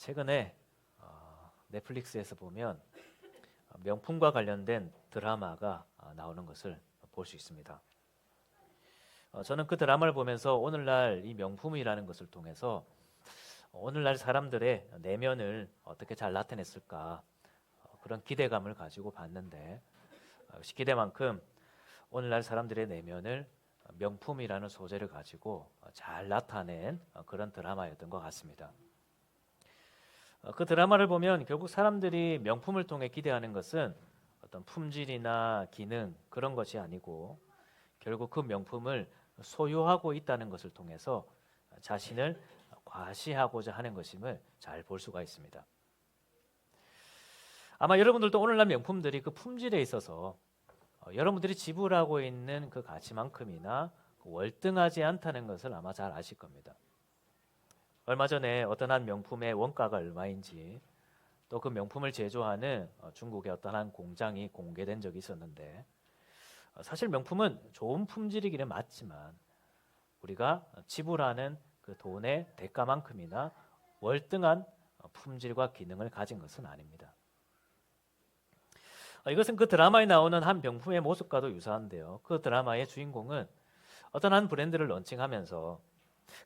최근에 넷플릭스에서 보면 명품과 관련된 드라마가 나오는 것을 볼 수 있습니다. 저는 그 드라마를 보면서 오늘날 이 명품이라는 것을 통해서 오늘날 사람들의 내면을 어떻게 잘 나타냈을까 그런 기대감을 가지고 봤는데 역시 기대만큼 오늘날 사람들의 내면을 명품이라는 소재를 가지고 잘 나타낸 그런 드라마였던 것 같습니다. 그 드라마를 보면 결국 사람들이 명품을 통해 기대하는 것은 어떤 품질이나 기능 그런 것이 아니고 결국 그 명품을 소유하고 있다는 것을 통해서 자신을 과시하고자 하는 것임을 잘 볼 수가 있습니다. 아마 여러분들도 오늘날 명품들이 그 품질에 있어서 여러분들이 지불하고 있는 그 가치만큼이나 월등하지 않다는 것을 아마 잘 아실 겁니다. 얼마 전에 어떤 한 명품의 원가가 얼마인지 또 그 명품을 제조하는 중국의 어떤 한 공장이 공개된 적이 있었는데 사실 명품은 좋은 품질이기는 맞지만 우리가 지불하는 그 돈의 대가만큼이나 월등한 품질과 기능을 가진 것은 아닙니다. 이것은 그 드라마에 나오는 한 명품의 모습과도 유사한데요. 그 드라마의 주인공은 어떤 한 브랜드를 런칭하면서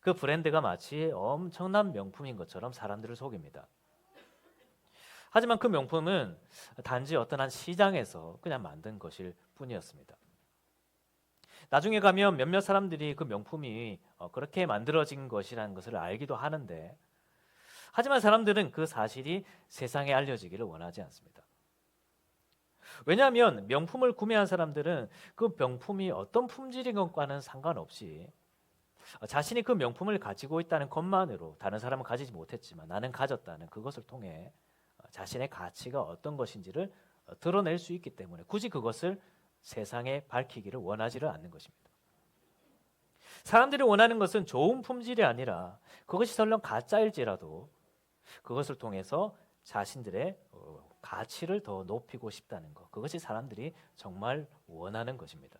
그 브랜드가 마치 엄청난 명품인 것처럼 사람들을 속입니다. 하지만 그 명품은 단지 어떤 한 시장에서 그냥 만든 것일 뿐이었습니다. 나중에 가면 몇몇 사람들이 그 명품이 그렇게 만들어진 것이라는 것을 알기도 하는데 하지만 사람들은 그 사실이 세상에 알려지기를 원하지 않습니다. 왜냐하면 명품을 구매한 사람들은 그 명품이 어떤 품질인 것과는 상관없이 자신이 그 명품을 가지고 있다는 것만으로 다른 사람은 가지지 못했지만 나는 가졌다는 그것을 통해 자신의 가치가 어떤 것인지를 드러낼 수 있기 때문에 굳이 그것을 세상에 밝히기를 원하지를 않는 것입니다. 사람들이 원하는 것은 좋은 품질이 아니라 그것이 설령 가짜일지라도 그것을 통해서 자신들의 가치를 더 높이고 싶다는 것, 그것이 사람들이 정말 원하는 것입니다.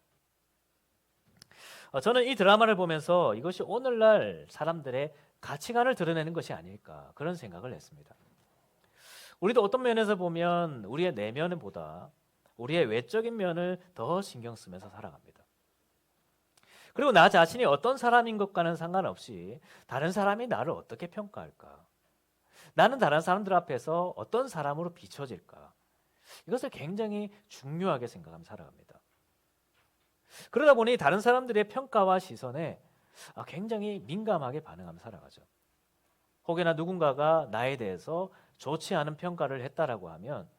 저는 이 드라마를 보면서 이것이 오늘날 사람들의 가치관을 드러내는 것이 아닐까 그런 생각을 했습니다. 우리도 어떤 면에서 보면 우리의 내면보다 우리의 외적인 면을 더 신경 쓰면서 살아갑니다. 그리고 나 자신이 어떤 사람인 것과는 상관없이 다른 사람이 나를 어떻게 평가할까? 나는 다른 사람들 앞에서 어떤 사람으로 비춰질까? 이것을 굉장히 중요하게 생각하며 살아갑니다. 그러다 보니 다른 사람들의 평가와 시선에 굉장히 민감하게 반응하며 살아가죠. 혹여나 누군가가 나에 대해서 좋지 않은 평가를 했다라고 하면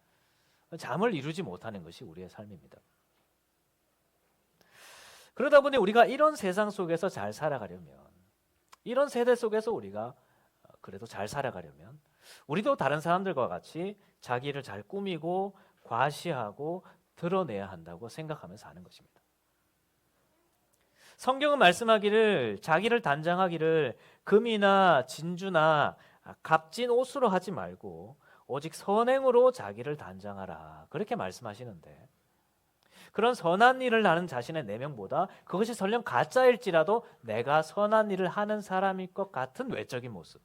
잠을 이루지 못하는 것이 우리의 삶입니다. 그러다 보니 우리가 이런 세상 속에서 잘 살아가려면, 이런 세대 속에서 우리가 그래도 잘 살아가려면 우리도 다른 사람들과 같이 자기를 잘 꾸미고 과시하고 드러내야 한다고 생각하면서 사는 것입니다. 성경은 말씀하기를 자기를 단장하기를 금이나 진주나 값진 옷으로 하지 말고 오직 선행으로 자기를 단장하라 그렇게 말씀하시는데 그런 선한 일을 하는 자신의 내면보다 그것이 설령 가짜일지라도 내가 선한 일을 하는 사람일 것 같은 외적인 모습,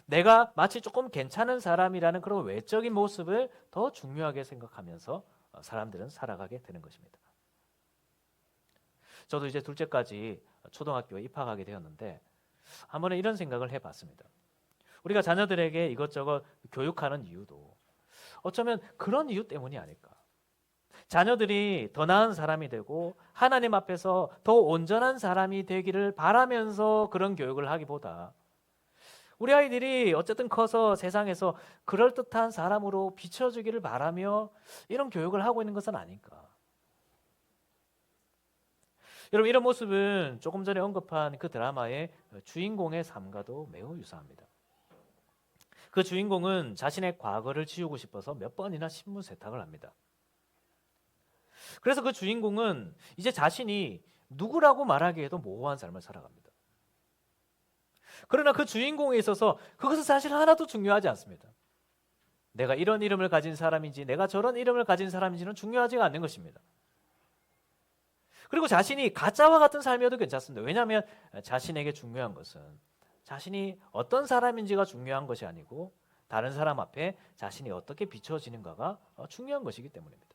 내가 마치 조금 괜찮은 사람이라는 그런 외적인 모습을 더 중요하게 생각하면서 사람들은 살아가게 되는 것입니다. 저도 이제 둘째까지 초등학교에 입학하게 되었는데 한 번은 이런 생각을 해봤습니다. 우리가 자녀들에게 이것저것 교육하는 이유도 어쩌면 그런 이유 때문이 아닐까. 자녀들이 더 나은 사람이 되고 하나님 앞에서 더 온전한 사람이 되기를 바라면서 그런 교육을 하기보다 우리 아이들이 어쨌든 커서 세상에서 그럴듯한 사람으로 비춰주기를 바라며 이런 교육을 하고 있는 것은 아닐까. 여러분 이런 모습은 조금 전에 언급한 그 드라마의 주인공의 삶과도 매우 유사합니다. 그 주인공은 자신의 과거를 지우고 싶어서 몇 번이나 신문 세탁을 합니다. 그래서 그 주인공은 이제 자신이 누구라고 말하기에도 모호한 삶을 살아갑니다. 그러나 그 주인공에 있어서 그것은 사실 하나도 중요하지 않습니다. 내가 이런 이름을 가진 사람인지 내가 저런 이름을 가진 사람인지는 중요하지가 않는 것입니다. 그리고 자신이 가짜와 같은 삶이어도 괜찮습니다. 왜냐하면 자신에게 중요한 것은 자신이 어떤 사람인지가 중요한 것이 아니고 다른 사람 앞에 자신이 어떻게 비춰지는가가 중요한 것이기 때문입니다.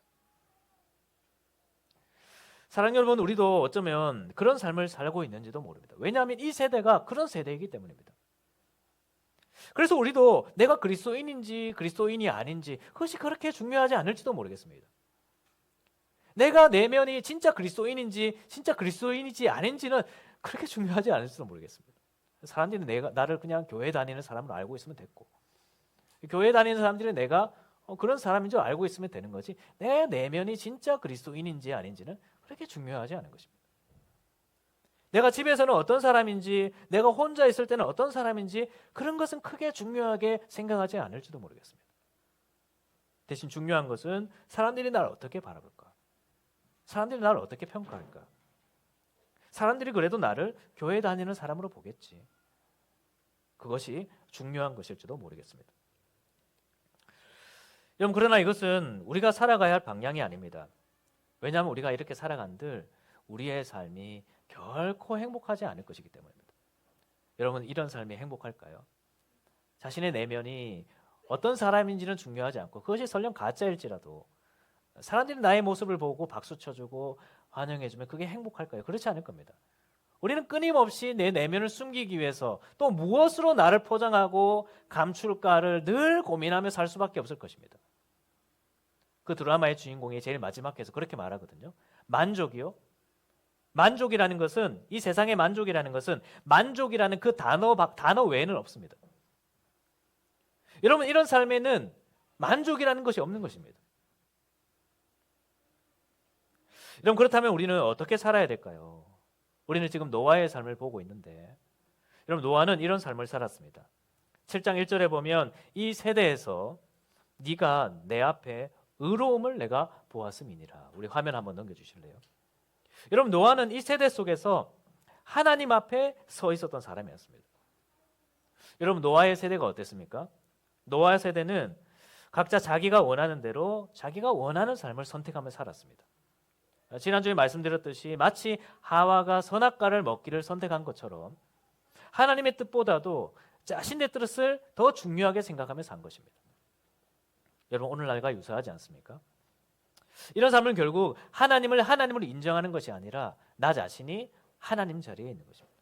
사랑하는 여러분, 우리도 어쩌면 그런 삶을 살고 있는지도 모릅니다. 왜냐하면 이 세대가 그런 세대이기 때문입니다. 그래서 우리도 내가 그리스도인인지 그리스도인이 아닌지 그것이 그렇게 중요하지 않을지도 모르겠습니다. 내가 내면이 진짜 그리스도인인지 진짜 그리스도인이지 아닌지는 그렇게 중요하지 않을지도 모르겠습니다. 사람들이 나를 그냥 교회 다니는 사람으로 알고 있으면 됐고, 교회 다니는 사람들이 내가 그런 사람인 줄 알고 있으면 되는 거지, 내 내면이 진짜 그리스도인인지 아닌지는 그렇게 중요하지 않은 것입니다. 내가 집에서는 어떤 사람인지, 내가 혼자 있을 때는 어떤 사람인지 그런 것은 크게 중요하게 생각하지 않을지도 모르겠습니다. 대신 중요한 것은 사람들이 나를 어떻게 바라볼까? 사람들이 나를 어떻게 평가할까? 사람들이 그래도 나를 교회 다니는 사람으로 보겠지. 그것이 중요한 것일지도 모르겠습니다. 여러분, 그러나 이것은 우리가 살아가야 할 방향이 아닙니다. 왜냐하면 우리가 이렇게 살아간들 우리의 삶이 결코 행복하지 않을 것이기 때문입니다. 여러분, 이런 삶이 행복할까요? 자신의 내면이 어떤 사람인지는 중요하지 않고 그것이 설령 가짜일지라도 사람들이 나의 모습을 보고 박수 쳐주고 환영해주면 그게 행복할까요? 그렇지 않을 겁니다. 우리는 끊임없이 내 내면을 숨기기 위해서 또 무엇으로 나를 포장하고 감출까를 늘 고민하며 살 수밖에 없을 것입니다. 그 드라마의 주인공이 제일 마지막에서 그렇게 말하거든요. 만족이요? 만족이라는 것은, 이 세상의 만족이라는 것은 만족이라는 그 단어 외에는 없습니다. 여러분, 이런 삶에는 만족이라는 것이 없는 것입니다. 여러분, 그렇다면 우리는 어떻게 살아야 될까요? 우리는 지금 노아의 삶을 보고 있는데, 여러분, 노아는 이런 삶을 살았습니다. 7장 1절에 보면 이 세대에서 네가 내 앞에 의로움을 내가 보았음이니라. 우리 화면 한번 넘겨주실래요? 여러분, 노아는 이 세대 속에서 하나님 앞에 서 있었던 사람이었습니다. 여러분, 노아의 세대가 어땠습니까? 노아의 세대는 각자 자기가 원하는 대로 자기가 원하는 삶을 선택하며 살았습니다. 지난주에 말씀드렸듯이 마치 하와가 선악과를 먹기를 선택한 것처럼 하나님의 뜻보다도 자신의 뜻을 더 중요하게 생각하며 산 것입니다. 여러분, 오늘날과 유사하지 않습니까? 이런 삶은 결국 하나님을 인정하는 것이 아니라 나 자신이 하나님 자리에 있는 것입니다.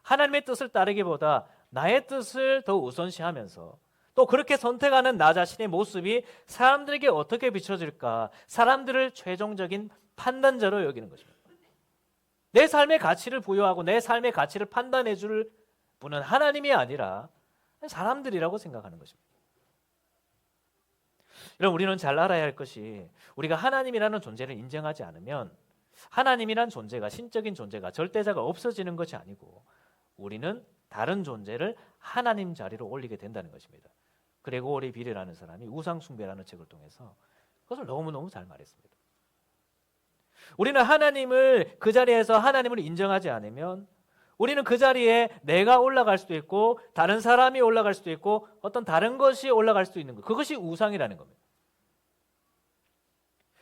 하나님의 뜻을 따르기보다 나의 뜻을 더 우선시하면서 또 그렇게 선택하는 나 자신의 모습이 사람들에게 어떻게 비춰질까, 사람들을 최종적인 판단자로 여기는 것입니다. 내 삶의 가치를 부여하고 내 삶의 가치를 판단해 줄 분은 하나님이 아니라 사람들이라고 생각하는 것입니다. 여러분, 우리는 잘 알아야 할 것이 우리가 하나님이라는 존재를 인정하지 않으면 하나님이란 존재가, 신적인 존재가, 절대자가 없어지는 것이 아니고 우리는 다른 존재를 하나님 자리로 올리게 된다는 것입니다. 그레고리 비르라는 사람이 우상숭배라는 책을 통해서 그것을 너무너무 잘 말했습니다. 우리는 하나님을, 그 자리에서 하나님을 인정하지 않으면 우리는 그 자리에 내가 올라갈 수도 있고 다른 사람이 올라갈 수도 있고 어떤 다른 것이 올라갈 수도 있는 것, 그것이 우상이라는 겁니다.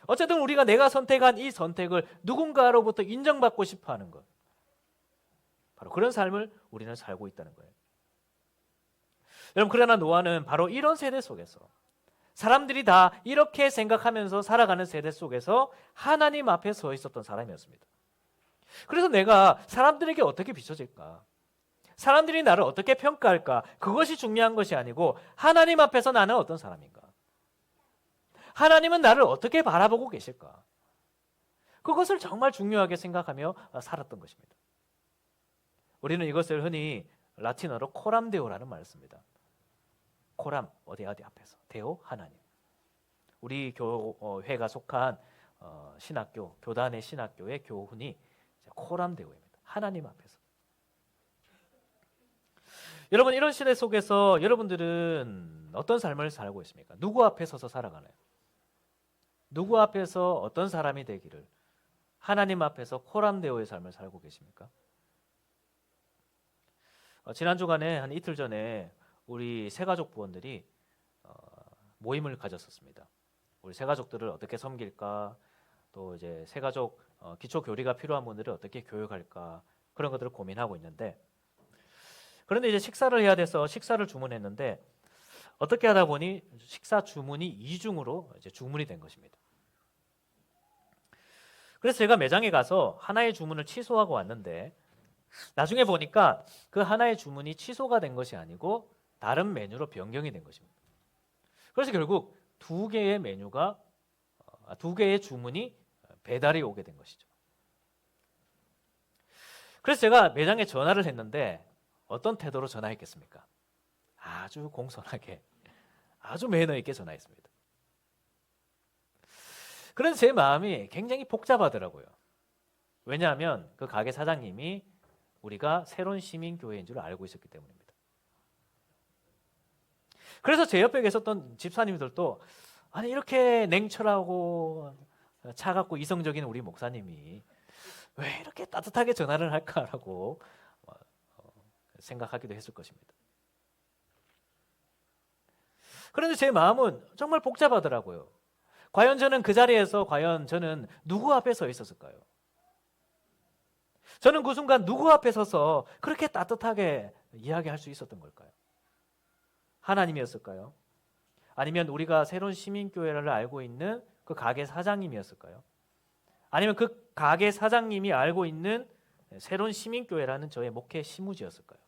어쨌든 우리가 내가 선택한 이 선택을 누군가로부터 인정받고 싶어하는 것, 바로 그런 삶을 우리는 살고 있다는 거예요. 여러분, 그러나 노아는 바로 이런 세대 속에서, 사람들이 다 이렇게 생각하면서 살아가는 세대 속에서 하나님 앞에 서 있었던 사람이었습니다. 그래서 내가 사람들에게 어떻게 비춰질까? 사람들이 나를 어떻게 평가할까? 그것이 중요한 것이 아니고 하나님 앞에서 나는 어떤 사람인가? 하나님은 나를 어떻게 바라보고 계실까? 그것을 정말 중요하게 생각하며 살았던 것입니다. 우리는 이것을 흔히 라틴어로 코람데오라는 말을 씁니다. 코람, 어디 앞에서, 데오, 하나님. 우리 교회가 속한 신학교, 교단의 신학교의 교훈이 코람데오입니다. 하나님 앞에서. 여러분, 이런 시대 속에서 여러분들은 어떤 삶을 살고 있습니까? 누구 앞에 서서 살아가나요? 누구 앞에서 어떤 사람이 되기를, 하나님 앞에서 코람데오의 삶을 살고 계십니까? 지난 주간에 한 이틀 전에 우리 새가족 부원들이 모임을 가졌었습니다. 우리 새가족들을 어떻게 섬길까, 또 이제 새가족 기초 교리가 필요한 분들을 어떻게 교육할까, 그런 것들을 고민하고 있는데, 그런데 이제 식사를 해야 돼서 식사를 주문했는데 어떻게 하다 보니 식사 주문이 이중으로 이제 주문이 된 것입니다. 그래서 제가 매장에 가서 하나의 주문을 취소하고 왔는데 나중에 보니까 그 하나의 주문이 취소가 된 것이 아니고 다른 메뉴로 변경이 된 것입니다. 그래서 결국 두 개의 주문이 배달이 오게 된 것이죠. 그래서 제가 매장에 전화를 했는데 어떤 태도로 전화했겠습니까? 아주 공손하게, 아주 매너 있게 전화했습니다. 그래서 제 마음이 굉장히 복잡하더라고요. 왜냐하면 그 가게 사장님이 우리가 새로운 시민교회인 줄 알고 있었기 때문입니다. 그래서 제 옆에 계셨던 집사님들도 아니 이렇게 냉철하고 차갑고 이성적인 우리 목사님이 왜 이렇게 따뜻하게 전화를 할까라고 생각하기도 했을 것입니다. 그런데 제 마음은 정말 복잡하더라고요. 과연 저는 그 자리에서 저는 누구 앞에 서 있었을까요? 저는 그 순간 누구 앞에 서서 그렇게 따뜻하게 이야기할 수 있었던 걸까요? 하나님이었을까요? 아니면 우리가 새로운 시민교회를 알고 있는 그 가게 사장님이었을까요? 아니면 그 가게 사장님이 알고 있는 새로운 시민교회라는 저의 목회 시무지였을까요?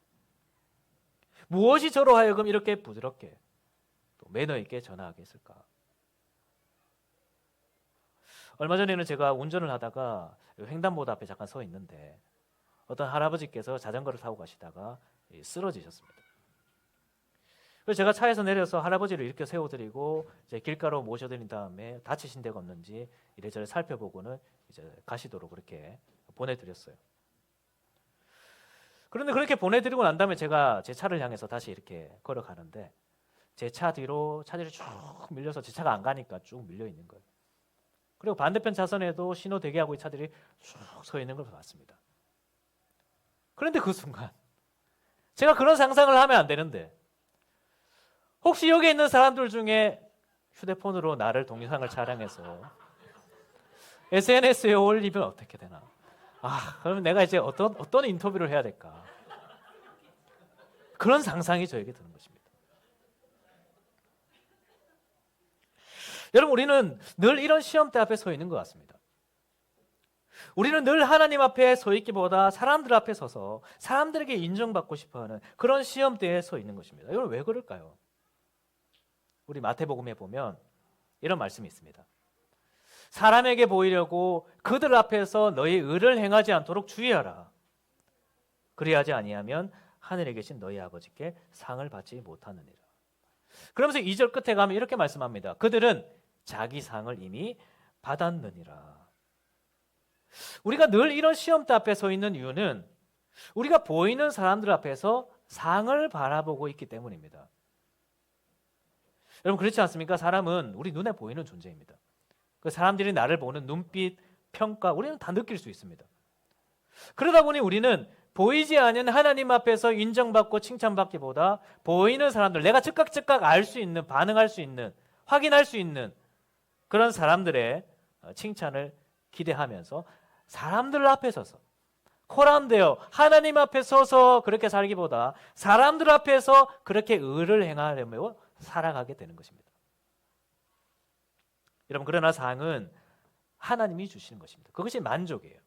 무엇이 저로 하여금 이렇게 부드럽게 또 매너 있게 전화하게 했을까? 얼마 전에는 제가 운전을 하다가 횡단보도 앞에 잠깐 서 있는데 어떤 할아버지께서 자전거를 타고 가시다가 쓰러지셨습니다. 그래서 제가 차에서 내려서 할아버지를 이렇게 세워드리고 이제 길가로 모셔드린 다음에 다치신 데가 없는지 이래저래 살펴보고는 이제 가시도록 그렇게 보내드렸어요. 그런데 그렇게 보내드리고 난 다음에 제가 제 차를 향해서 다시 이렇게 걸어가는데 제 차 뒤로 차들이 쭉 밀려서 제 차가 안 가니까 쭉 밀려 있는 거예요. 그리고 반대편 차선에도 신호 대기하고 있는 차들이 쭉 서 있는 걸 봤습니다. 그런데 그 순간 제가 그런 상상을 하면 안 되는데 혹시 여기 있는 사람들 중에 휴대폰으로 나를 동영상을 촬영해서 SNS에 올리면 어떻게 되나? 그러면 내가 이제 어떤 인터뷰를 해야 될까? 그런 상상이 저에게 드는 것입니다. 여러분, 우리는 늘 이런 시험대 앞에 서 있는 것 같습니다. 우리는 늘 하나님 앞에 서 있기보다 사람들 앞에 서서 사람들에게 인정받고 싶어하는 그런 시험대에 서 있는 것입니다. 이건 왜 그럴까요? 우리 마태복음에 보면 이런 말씀이 있습니다. 사람에게 보이려고 그들 앞에서 너희 의를 행하지 않도록 주의하라. 그리하지 아니하면 하늘에 계신 너희 아버지께 상을 받지 못하느니라. 그러면서 2절 끝에 가면 이렇게 말씀합니다. 그들은 자기 상을 이미 받았느니라. 우리가 늘 이런 시험대 앞에 서 있는 이유는 우리가 보이는 사람들 앞에서 상을 바라보고 있기 때문입니다. 여러분 그렇지 않습니까? 사람은 우리 눈에 보이는 존재입니다. 그 사람들이 나를 보는 눈빛, 평가 우리는 다 느낄 수 있습니다. 그러다 보니 우리는 보이지 않는 하나님 앞에서 인정받고 칭찬받기보다 보이는 사람들, 내가 즉각 알 수 있는, 반응할 수 있는, 확인할 수 있는 그런 사람들의 칭찬을 기대하면서 사람들 앞에 서서 코람되어 하나님 앞에 서서 그렇게 살기보다 사람들 앞에서 그렇게 의를 행하려며 살아가게 되는 것입니다. 여러분 그러나 상은 하나님이 주시는 것입니다. 그것이 만족이에요.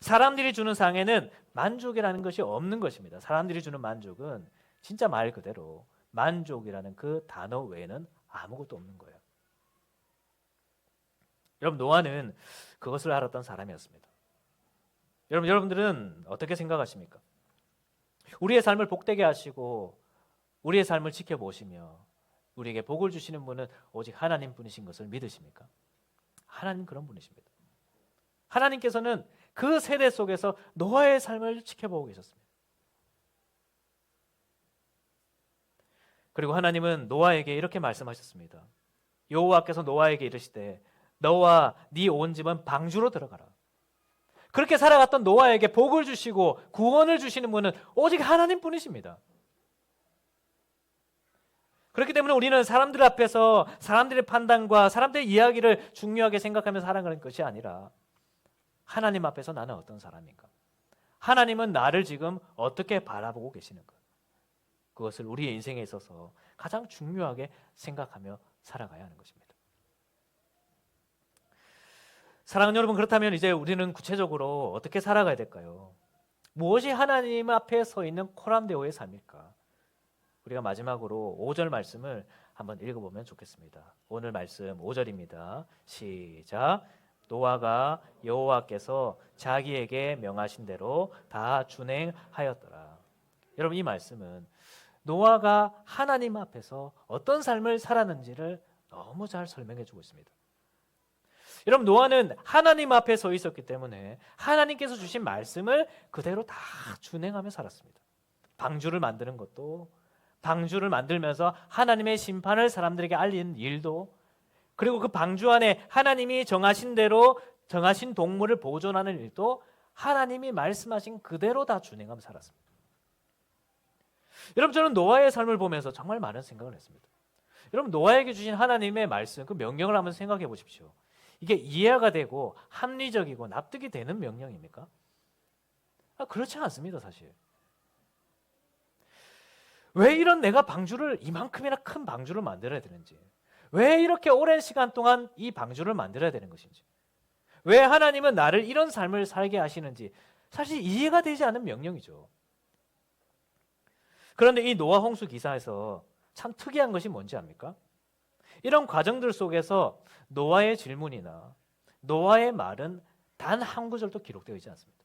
사람들이 주는 상에는 만족이라는 것이 없는 것입니다. 사람들이 주는 만족은 진짜 말 그대로 만족이라는 그 단어 외에는 아무것도 없는 거예요. 여러분 노아는 그것을 알았던 사람이었습니다. 여러분들은 어떻게 생각하십니까? 우리의 삶을 복되게 하시고 우리의 삶을 지켜보시며 우리에게 복을 주시는 분은 오직 하나님 분이신 것을 믿으십니까? 하나님 그런 분이십니다. 하나님께서는 그 세대 속에서 노아의 삶을 지켜보고 계셨습니다. 그리고 하나님은 노아에게 이렇게 말씀하셨습니다. 여호와께서 노아에게 이르시되 너와 네 온 집은 방주로 들어가라. 그렇게 살아갔던 노아에게 복을 주시고 구원을 주시는 분은 오직 하나님 뿐이십니다. 그렇기 때문에 우리는 사람들 앞에서 사람들의 판단과 사람들의 이야기를 중요하게 생각하면서 살아가는 것이 아니라 하나님 앞에서 나는 어떤 사람인가? 하나님은 나를 지금 어떻게 바라보고 계시는가? 그것을 우리의 인생에 있어서 가장 중요하게 생각하며 살아가야 하는 것입니다. 사랑하는 여러분, 그렇다면 이제 우리는 구체적으로 어떻게 살아가야 될까요? 무엇이 하나님 앞에 서 있는 코람데오의 삶일까? 우리가 마지막으로 5절 말씀을 한번 읽어보면 좋겠습니다. 오늘 말씀 5절입니다. 시작. 노아가 여호와께서 자기에게 명하신 대로 다 준행하였더라. 여러분, 이 말씀은 노아가 하나님 앞에서 어떤 삶을 살았는지를 너무 잘 설명해 주고 있습니다. 여러분, 노아는 하나님 앞에 서 있었기 때문에 하나님께서 주신 말씀을 그대로 다 준행하며 살았습니다. 방주를 만드는 것도, 방주를 만들면서 하나님의 심판을 사람들에게 알린 일도, 그리고 그 방주 안에 하나님이 정하신 대로 정하신 동물을 보존하는 일도 하나님이 말씀하신 그대로 다 준행하며 살았습니다. 여러분, 저는 노아의 삶을 보면서 정말 많은 생각을 했습니다. 여러분, 노아에게 주신 하나님의 말씀, 그 명령을 한번 생각해 보십시오. 이게 이해가 되고 합리적이고 납득이 되는 명령입니까? 그렇지 않습니다, 사실. 왜 이런 내가 방주를, 이만큼이나 큰 방주를 만들어야 되는지, 왜 이렇게 오랜 시간 동안 이 방주를 만들어야 되는 것인지, 왜 하나님은 나를 이런 삶을 살게 하시는지 사실 이해가 되지 않는 명령이죠. 그런데 이 노아 홍수 기사에서 참 특이한 것이 뭔지 압니까? 이런 과정들 속에서 노아의 질문이나 노아의 말은 단 한 구절도 기록되어 있지 않습니다.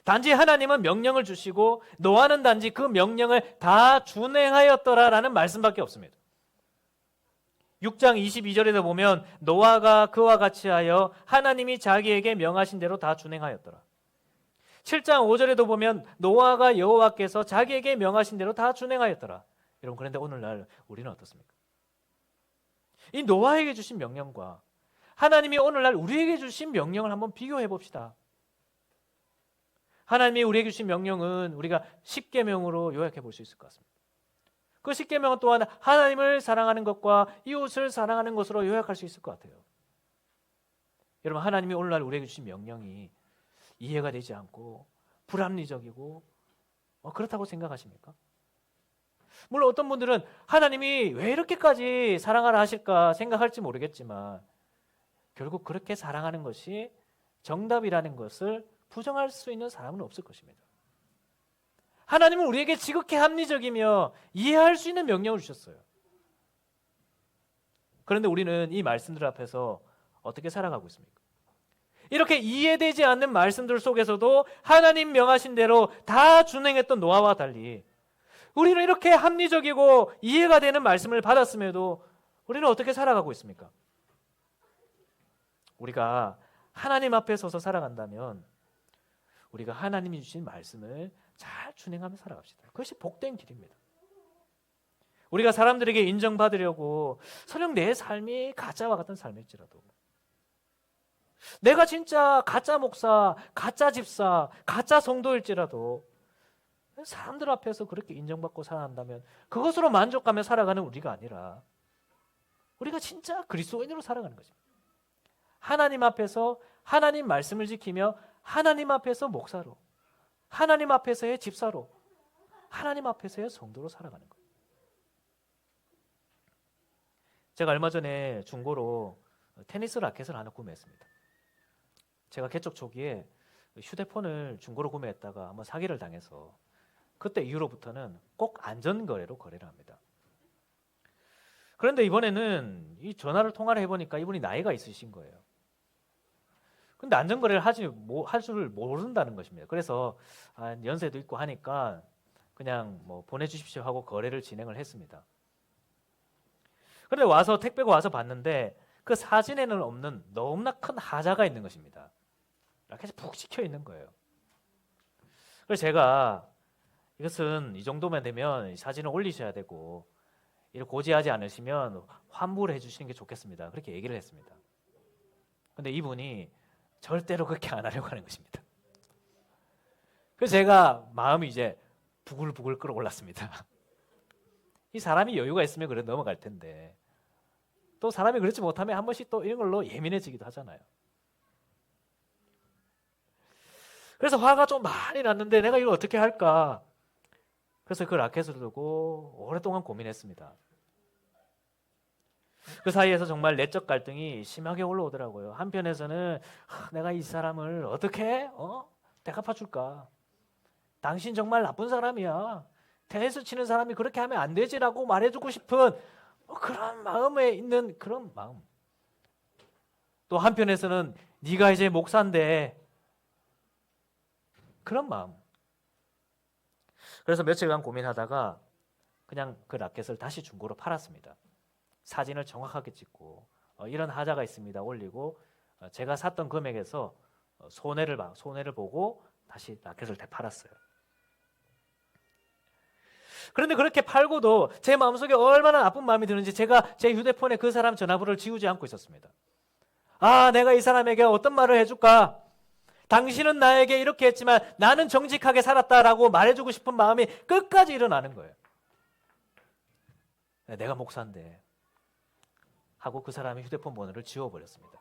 단지 하나님은 명령을 주시고 노아는 단지 그 명령을 다 준행하였더라라는 말씀밖에 없습니다. 6장 22절에도 보면 노아가 그와 같이 하여 하나님이 자기에게 명하신 대로 다 준행하였더라. 7장 5절에도 보면 노아가 여호와께서 자기에게 명하신 대로 다 준행하였더라. 여러분, 그런데 오늘날 우리는 어떻습니까? 이 노아에게 주신 명령과 하나님이 오늘날 우리에게 주신 명령을 한번 비교해 봅시다. 하나님이 우리에게 주신 명령은 우리가 10계명으로 요약해 볼 수 있을 것 같습니다. 그 10계명은 또한 하나님을 사랑하는 것과 이웃을 사랑하는 것으로 요약할 수 있을 것 같아요. 여러분, 하나님이 오늘날 우리에게 주신 명령이 이해가 되지 않고 불합리적이고 그렇다고 생각하십니까? 물론 어떤 분들은 하나님이 왜 이렇게까지 사랑하라 하실까 생각할지 모르겠지만 결국 그렇게 사랑하는 것이 정답이라는 것을 부정할 수 있는 사람은 없을 것입니다. 하나님은 우리에게 지극히 합리적이며 이해할 수 있는 명령을 주셨어요. 그런데 우리는 이 말씀들 앞에서 어떻게 살아가고 있습니까? 이렇게 이해되지 않는 말씀들 속에서도 하나님 명하신 대로 다 준행했던 노아와 달리 우리는 이렇게 합리적이고 이해가 되는 말씀을 받았음에도 우리는 어떻게 살아가고 있습니까? 우리가 하나님 앞에 서서 살아간다면 우리가 하나님이 주신 말씀을 잘 준행하며 살아갑시다. 그것이 복된 길입니다. 우리가 사람들에게 인정받으려고 설령 내 삶이 가짜와 같은 삶일지라도, 내가 진짜 가짜 목사, 가짜 집사, 가짜 성도일지라도 사람들 앞에서 그렇게 인정받고 살아간다면 그것으로 만족하며 살아가는 우리가 아니라 우리가 진짜 그리스도인으로 살아가는 것입니다. 하나님 앞에서 하나님 말씀을 지키며 하나님 앞에서 목사로, 하나님 앞에서의 집사로, 하나님 앞에서의 성도로 살아가는 거예요. 제가 얼마 전에 중고로 테니스 라켓을 하나 구매했습니다. 제가 개척 초기에 휴대폰을 중고로 구매했다가 한번 사기를 당해서 그때 이후로부터는 꼭 안전거래로 거래를 합니다. 그런데 이번에는 이 전화를 통화를 해보니까 이분이 나이가 있으신 거예요. 근데 안전거래를 할 줄 모른다는 것입니다. 그래서 연세도 있고 하니까 그냥 뭐 보내주십시오 하고 거래를 진행을 했습니다. 그런데 와서 택배가 와서 봤는데 그 사진에는 없는 너무나 큰 하자가 있는 것입니다. 라켓이 푹 찍혀 있는 거예요. 그래서 제가 이것은 이 정도만 되면 사진을 올리셔야 되고 이를 고지하지 않으시면 환불을 해주시는 게 좋겠습니다. 그렇게 얘기를 했습니다. 그런데 이분이 절대로 그렇게 안 하려고 하는 것입니다. 그래서 제가 마음이 이제 부글부글 끓어올랐습니다. 이 사람이 여유가 있으면 그래 넘어갈 텐데 또 사람이 그렇지 못하면 한 번씩 또 이런 걸로 예민해지기도 하잖아요. 그래서 화가 좀 많이 났는데 내가 이걸 어떻게 할까? 그래서 그 라켓을 두고 오랫동안 고민했습니다. 그 사이에서 정말 내적 갈등이 심하게 올라오더라고요. 한편에서는 내가 이 사람을 어떻게 대갚아 줄까? 당신 정말 나쁜 사람이야. 테니스 치는 사람이 그렇게 하면 안 되지라고 말해주고 싶은 그런 마음에 있는 그런 마음. 또 한편에서는 네가 이제 목사인데 그런 마음. 그래서 며칠간 고민하다가 그냥 그 라켓을 다시 중고로 팔았습니다. 사진을 정확하게 찍고 이런 하자가 있습니다 올리고 제가 샀던 금액에서 손해를 보고 다시 라켓을 되팔았어요. 그런데 그렇게 팔고도 제 마음속에 얼마나 나쁜 마음이 드는지 제가 제 휴대폰에 그 사람 전화번호를 지우지 않고 있었습니다. 내가 이 사람에게 어떤 말을 해줄까? 당신은 나에게 이렇게 했지만 나는 정직하게 살았다라고 말해주고 싶은 마음이 끝까지 일어나는 거예요. 내가 목사인데 하고 그 사람의 휴대폰 번호를 지워버렸습니다.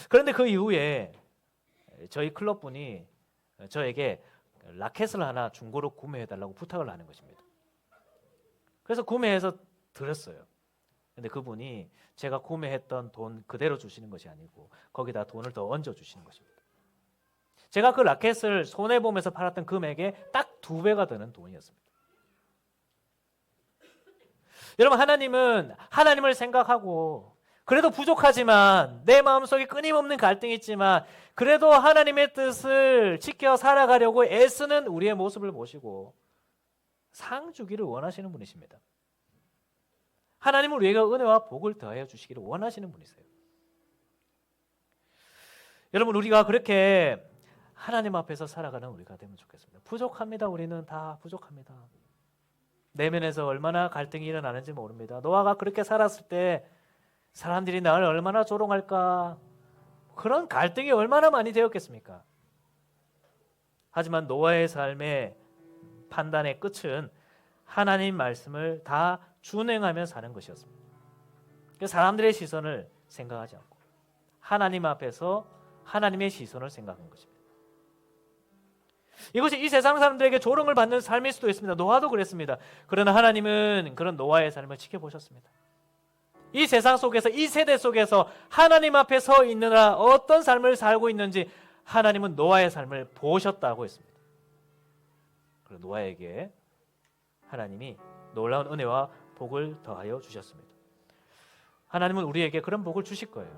그런데 그 이후에 저희 클럽 분이 저에게 라켓을 하나 중고로 구매해달라고 부탁을 하는 것입니다. 그래서 구매해서 드렸어요. 근데 그분이 제가 구매했던 돈 그대로 주시는 것이 아니고 거기다 돈을 더 얹어 주시는 것입니다. 제가 그 라켓을 손해보면서 팔았던 금액에 딱 2배가 되는 돈이었습니다. 여러분, 하나님은 하나님을 생각하고 그래도 부족하지만 내 마음속에 끊임없는 갈등이 있지만 그래도 하나님의 뜻을 지켜 살아가려고 애쓰는 우리의 모습을 보시고 상 주기를 원하시는 분이십니다. 하나님은 우리에게 은혜와 복을 더하여 주시기를 원하시는 분이세요. 여러분, 우리가 그렇게 하나님 앞에서 살아가는 우리가 되면 좋겠습니다. 부족합니다. 우리는 다 부족합니다. 내면에서 얼마나 갈등이 일어나는지 모릅니다. 노아가 그렇게 살았을 때 사람들이 나를 얼마나 조롱할까? 그런 갈등이 얼마나 많이 되었겠습니까? 하지만 노아의 삶의 판단의 끝은 하나님 말씀을 다 준행하며 사는 것이었습니다. 사람들의 시선을 생각하지 않고 하나님 앞에서 하나님의 시선을 생각한 것입니다. 이것이 이 세상 사람들에게 조롱을 받는 삶일 수도 있습니다. 노아도 그랬습니다. 그러나 하나님은 그런 노아의 삶을 지켜보셨습니다. 이 세상 속에서, 이 세대 속에서 하나님 앞에 서 있느라 어떤 삶을 살고 있는지 하나님은 노아의 삶을 보셨다고 했습니다. 그리고 노아에게 하나님이 놀라운 은혜와 복을 더하여 주셨습니다. 하나님은 우리에게 그런 복을 주실 거예요.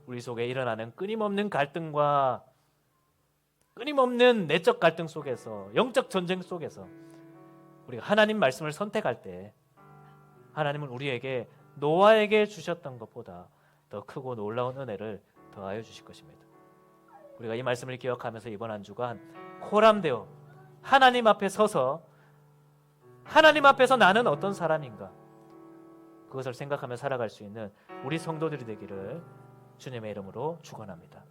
우리 속에 일어나는 끊임없는 갈등과 끊임없는 내적 갈등 속에서, 영적 전쟁 속에서 우리가 하나님 말씀을 선택할 때 하나님은 우리에게 노아에게 주셨던 것보다 더 크고 놀라운 은혜를 더하여 주실 것입니다. 우리가 이 말씀을 기억하면서 이번 한 주간 호람되어 하나님 앞에 서서 하나님 앞에서 나는 어떤 사람인가, 그것을 생각하며 살아갈 수 있는 우리 성도들이 되기를 주님의 이름으로 축원합니다.